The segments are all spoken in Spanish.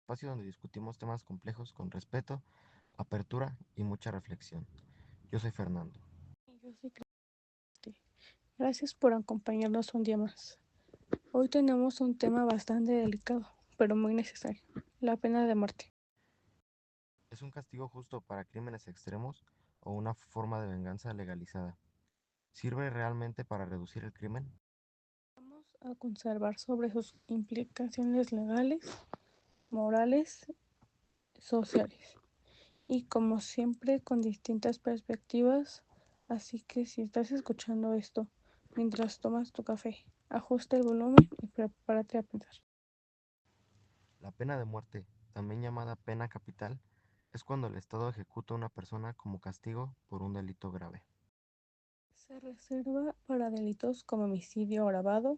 espacio donde discutimos temas complejos con respeto, apertura y mucha reflexión. Yo soy Fernando. Yo soy Cristi. Gracias por acompañarnos un día más. Hoy tenemos un tema bastante delicado, pero muy necesario, la pena de muerte. ¿Es un castigo justo para crímenes extremos o una forma de venganza legalizada? ¿Sirve realmente para reducir el crimen? Vamos a conservar sobre sus implicaciones legales, morales, sociales y como siempre con distintas perspectivas, así que si estás escuchando esto mientras tomas tu café, ajusta el volumen y prepárate a pensar. La pena de muerte, también llamada pena capital, es cuando el Estado ejecuta a una persona como castigo por un delito grave. Se reserva para delitos como homicidio agravado,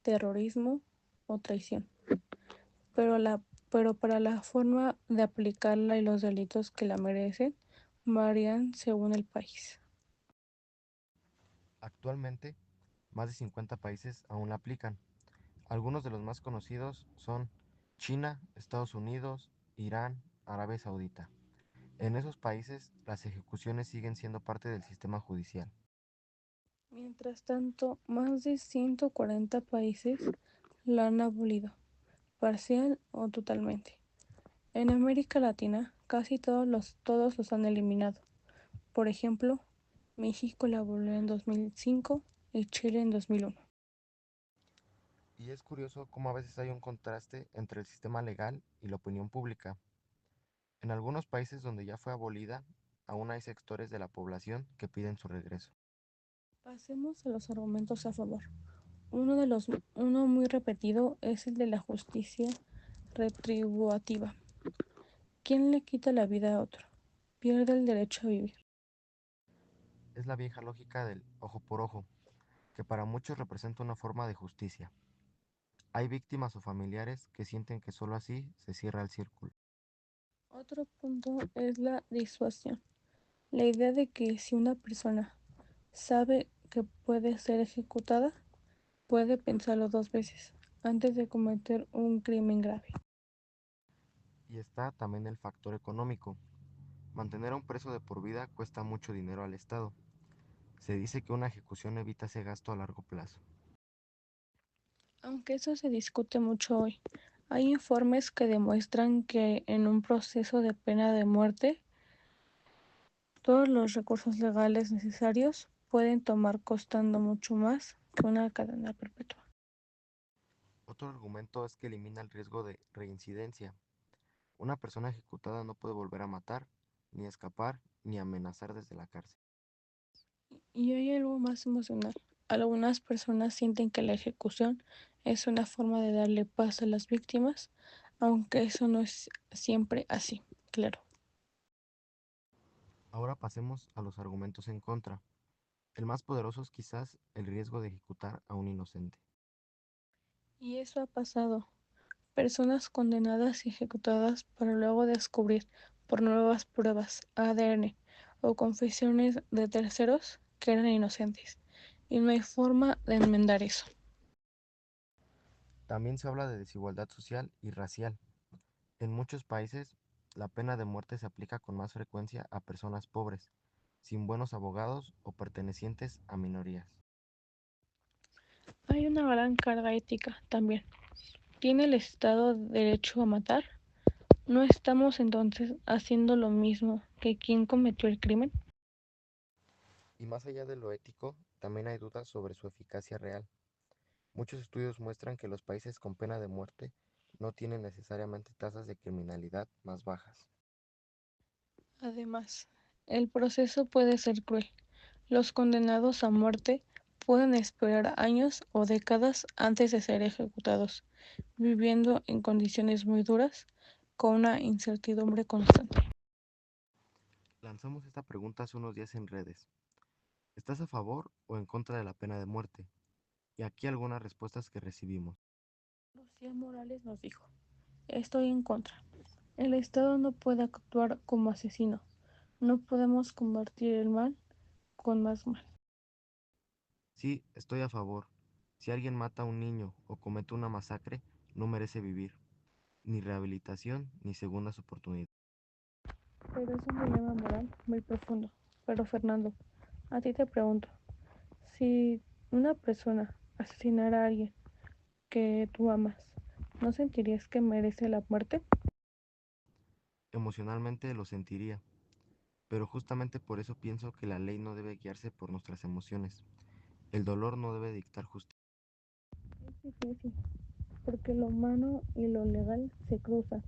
terrorismo o traición, pero, pero para la forma de aplicarla y los delitos que la merecen varían según el país. Actualmente, más de 50 países aún la aplican. Algunos de los más conocidos son China, Estados Unidos, Irán, Arabia Saudita. En esos países, las ejecuciones siguen siendo parte del sistema judicial. Mientras tanto, más de 140 países la han abolido, parcial o totalmente. En América Latina, casi todos los han eliminado. Por ejemplo, México la abolió en 2005 y Chile en 2001. Y es curioso cómo a veces hay un contraste entre el sistema legal y la opinión pública. En algunos países donde ya fue abolida, aún hay sectores de la población que piden su regreso. Pasemos a los argumentos a favor. Uno muy repetido es el de la justicia retributiva. ¿Quién le quita la vida a otro? Pierde el derecho a vivir. Es la vieja lógica del ojo por ojo, que para muchos representa una forma de justicia. Hay víctimas o familiares que sienten que solo así se cierra el círculo. Otro punto es la disuasión. La idea de que si una persona sabe que puede ser ejecutada, puede pensarlo dos veces antes de cometer un crimen grave. Y está también el factor económico. Mantener a un preso de por vida cuesta mucho dinero al Estado. Se dice que una ejecución evita ese gasto a largo plazo. Aunque eso se discute mucho hoy, hay informes que demuestran que en un proceso de pena de muerte, todos los recursos legales necesarios pueden tomar costando mucho más que una cadena perpetua. Otro argumento es que elimina el riesgo de reincidencia. Una persona ejecutada no puede volver a matar, ni escapar, ni amenazar desde la cárcel. Y hay algo más emocional. Algunas personas sienten que la ejecución es una forma de darle paz a las víctimas, aunque eso no es siempre así, claro. Ahora pasemos a los argumentos en contra. El más poderoso es quizás el riesgo de ejecutar a un inocente. Y eso ha pasado. Personas condenadas y ejecutadas para luego descubrir por nuevas pruebas, ADN o confesiones de terceros que eran inocentes. Y no hay forma de enmendar eso. También se habla de desigualdad social y racial. En muchos países, la pena de muerte se aplica con más frecuencia a personas pobres, sin buenos abogados o pertenecientes a minorías. Hay una gran carga ética también. ¿Tiene el Estado derecho a matar? ¿No estamos entonces haciendo lo mismo que quien cometió el crimen? Y más allá de lo ético, también hay dudas sobre su eficacia real. Muchos estudios muestran que los países con pena de muerte no tienen necesariamente tasas de criminalidad más bajas. Además, el proceso puede ser cruel. Los condenados a muerte pueden esperar años o décadas antes de ser ejecutados, viviendo en condiciones muy duras, con una incertidumbre constante. Lanzamos esta pregunta hace unos días en redes. ¿Estás a favor o en contra de la pena de muerte? Y aquí algunas respuestas que recibimos. Lucía Morales nos dijo, estoy en contra. El Estado no puede actuar como asesino. No podemos convertir el mal con más mal. Sí, estoy a favor. Si alguien mata a un niño o comete una masacre, no merece vivir. ni rehabilitación, ni segundas oportunidades. Pero es un dilema moral muy profundo. Pero Fernando, a ti te pregunto, si una persona asesinara a alguien que tú amas, ¿no sentirías que merece la muerte? Emocionalmente lo sentiría, pero justamente por eso pienso que la ley no debe guiarse por nuestras emociones. El dolor no debe dictar justicia. Es difícil, porque lo humano y lo legal se cruzan,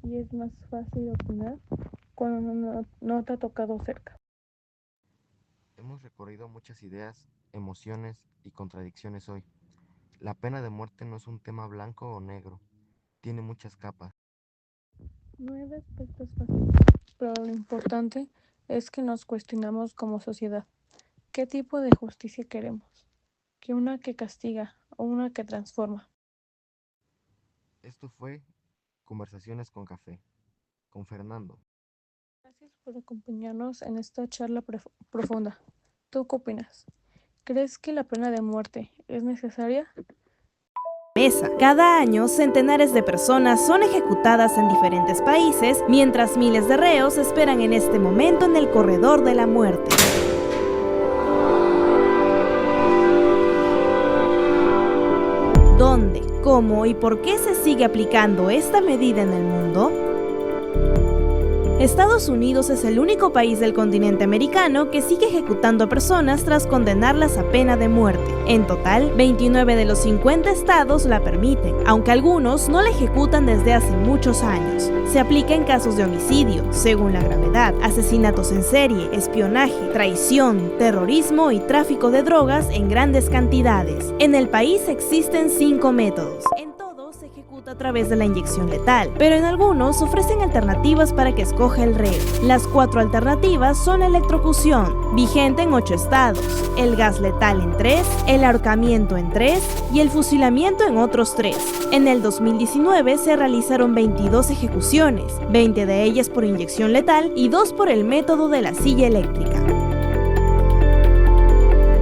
y es más fácil opinar cuando no te ha tocado cerca. Hemos recorrido muchas ideas, emociones y contradicciones hoy. La pena de muerte no es un tema blanco o negro, tiene muchas capas. No hay respuestas fáciles, pero lo importante es que nos cuestionamos como sociedad. ¿Qué tipo de justicia queremos? ¿Que una que castiga o una que transforma? Esto fue Conversaciones con Café, con Fernando. Gracias por acompañarnos en esta charla profunda. ¿Tú qué opinas? ¿Crees que la pena de muerte es necesaria? Cada año, centenares de personas son ejecutadas en diferentes países, mientras miles de reos esperan en este momento en el corredor de la muerte. ¿Dónde, cómo y por qué se sigue aplicando esta medida en el mundo? Estados Unidos es el único país del continente americano que sigue ejecutando a personas tras condenarlas a pena de muerte. En total, 29 de los 50 estados la permiten, aunque algunos no la ejecutan desde hace muchos años. Se aplica en casos de homicidio, según la gravedad, asesinatos en serie, espionaje, traición, terrorismo y tráfico de drogas en grandes cantidades. En el país existen 5 métodos. Se ejecuta a través de la inyección letal, pero en algunos ofrecen alternativas para que escoja el reo. Las 4 alternativas son la electrocución, vigente en 8 estados, el gas letal en 3, el ahorcamiento en 3 y el fusilamiento en otros 3. En el 2019 se realizaron 22 ejecuciones, 20 de ellas por inyección letal y 2 por el método de la silla eléctrica.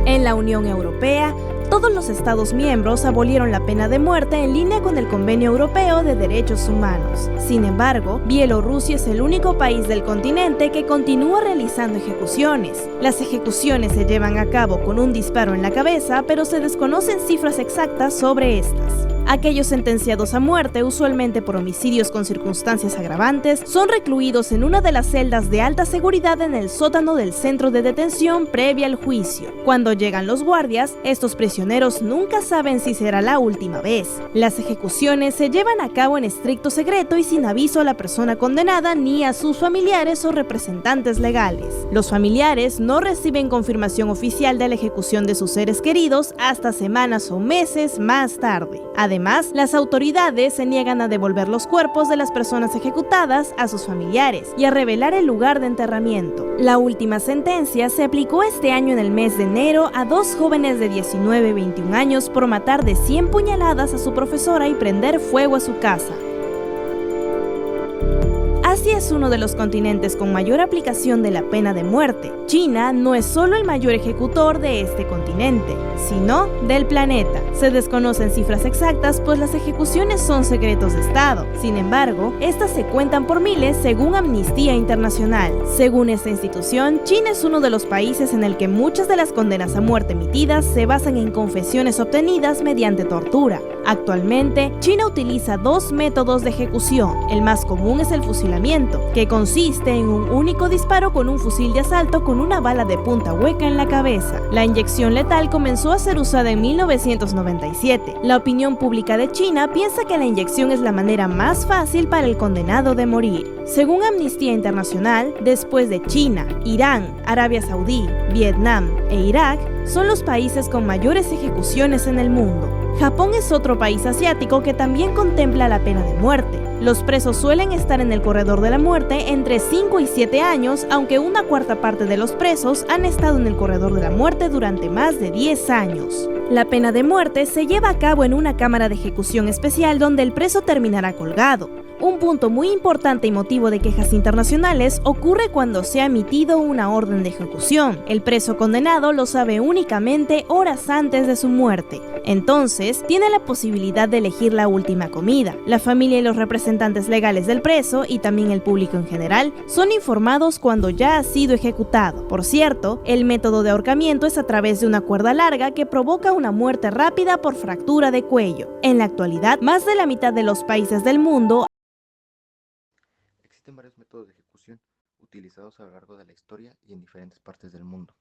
En la Unión Europea, todos los Estados miembros abolieron la pena de muerte en línea con el Convenio Europeo de Derechos Humanos. Sin embargo, Bielorrusia es el único país del continente que continúa realizando ejecuciones. Las ejecuciones se llevan a cabo con un disparo en la cabeza, pero se desconocen cifras exactas sobre estas. Aquellos sentenciados a muerte, usualmente por homicidios con circunstancias agravantes, son recluidos en una de las celdas de alta seguridad en el sótano del centro de detención previa al juicio. Cuando llegan los guardias, estos prisioneros nunca saben si será la última vez. Las ejecuciones se llevan a cabo en estricto secreto y sin aviso a la persona condenada ni a sus familiares o representantes legales. Los familiares no reciben confirmación oficial de la ejecución de sus seres queridos hasta semanas o meses más tarde. Además, las autoridades se niegan a devolver los cuerpos de las personas ejecutadas a sus familiares y a revelar el lugar de enterramiento. La última sentencia se aplicó este año en el mes de enero a 2 jóvenes de 19 y 21 años por matar de 100 puñaladas a su profesora y prender fuego a su casa. Asia es uno de los continentes con mayor aplicación de la pena de muerte. China no es solo el mayor ejecutor de este continente, sino del planeta. Se desconocen cifras exactas, pues las ejecuciones son secretos de Estado. Sin embargo, estas se cuentan por miles según Amnistía Internacional. Según esta institución, China es uno de los países en el que muchas de las condenas a muerte emitidas se basan en confesiones obtenidas mediante tortura. Actualmente, China utiliza 2 métodos de ejecución. El más común es el fusilamiento, que consiste en un único disparo con un fusil de asalto con una bala de punta hueca en la cabeza. La inyección letal comenzó a ser usada en 1997. La opinión pública de China piensa que la inyección es la manera más fácil para el condenado de morir. Según Amnistía Internacional, después de China, Irán, Arabia Saudí, Vietnam e Irak, son los países con mayores ejecuciones en el mundo. Japón es otro país asiático que también contempla la pena de muerte. Los presos suelen estar en el corredor de la muerte entre 5 y 7 años, aunque una cuarta parte de los presos han estado en el corredor de la muerte durante más de 10 años. La pena de muerte se lleva a cabo en una cámara de ejecución especial donde el preso terminará colgado. Un punto muy importante y motivo de quejas internacionales ocurre cuando se ha emitido una orden de ejecución. El preso condenado lo sabe únicamente horas antes de su muerte. Entonces, tiene la posibilidad de elegir la última comida. La familia y los representantes representantes legales del preso y también el público en general son informados cuando ya ha sido ejecutado. Por cierto, el método de ahorcamiento es a través de una cuerda larga que provoca una muerte rápida por fractura de cuello. En la actualidad, más de la mitad de los países del mundo. Existen varios métodos de ejecución utilizados a lo largo de la historia y en diferentes partes del mundo.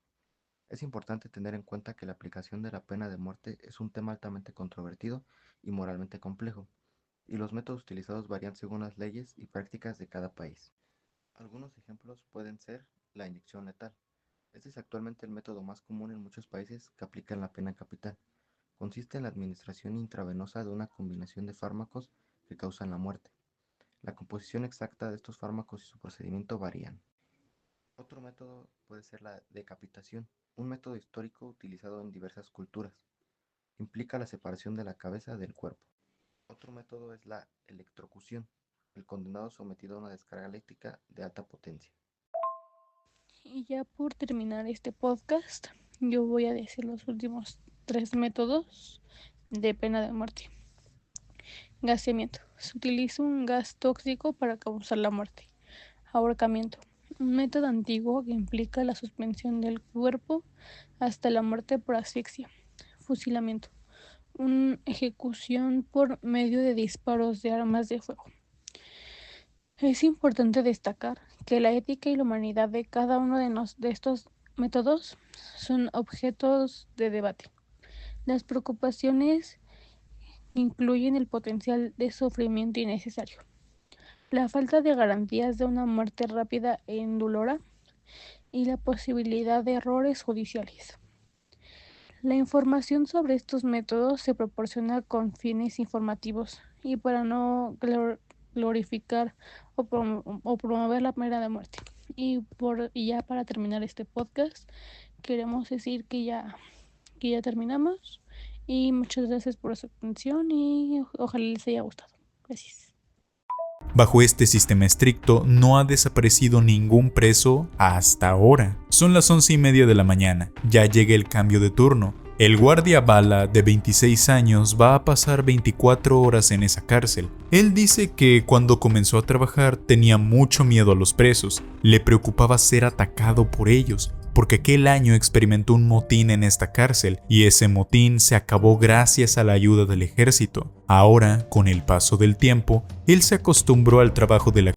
Es importante tener en cuenta que la aplicación de la pena de muerte es un tema altamente controvertido y moralmente complejo, y los métodos utilizados varían según las leyes y prácticas de cada país. Algunos ejemplos pueden ser la inyección letal. Este es actualmente el método más común en muchos países que aplican la pena capital. Consiste en la administración intravenosa de una combinación de fármacos que causan la muerte. La composición exacta de estos fármacos y su procedimiento varían. Otro método puede ser la decapitación, un método histórico utilizado en diversas culturas. Implica la separación de la cabeza del cuerpo. Otro método es la electrocución, el condenado sometido a una descarga eléctrica de alta potencia. Y ya por terminar este podcast, yo voy a decir los últimos 3 métodos de pena de muerte. Gaseamiento. Se utiliza un gas tóxico para causar la muerte. Ahorcamiento. Un método antiguo que implica la suspensión del cuerpo hasta la muerte por asfixia. Fusilamiento. Una ejecución por medio de disparos de armas de fuego. Es importante destacar que la ética y la humanidad de cada uno de estos métodos son objetos de debate. Las preocupaciones incluyen el potencial de sufrimiento innecesario, la falta de garantías de una muerte rápida e indolora y la posibilidad de errores judiciales. La información sobre estos métodos se proporciona con fines informativos y para no glorificar o promover la pena de muerte. Y ya para terminar este podcast, queremos decir que ya terminamos y muchas gracias por su atención y ojalá les haya gustado. Gracias. Bajo este sistema estricto no ha desaparecido ningún preso hasta ahora. Son las 11:30 de la mañana, ya llega el cambio de turno. El guardia Bala, de 26 años, va a pasar 24 horas en esa cárcel. Él dice que cuando comenzó a trabajar tenía mucho miedo a los presos, le preocupaba ser atacado por ellos, porque aquel año experimentó un motín en esta cárcel y ese motín se acabó gracias a la ayuda del ejército. Ahora, con el paso del tiempo, él se acostumbró al trabajo de la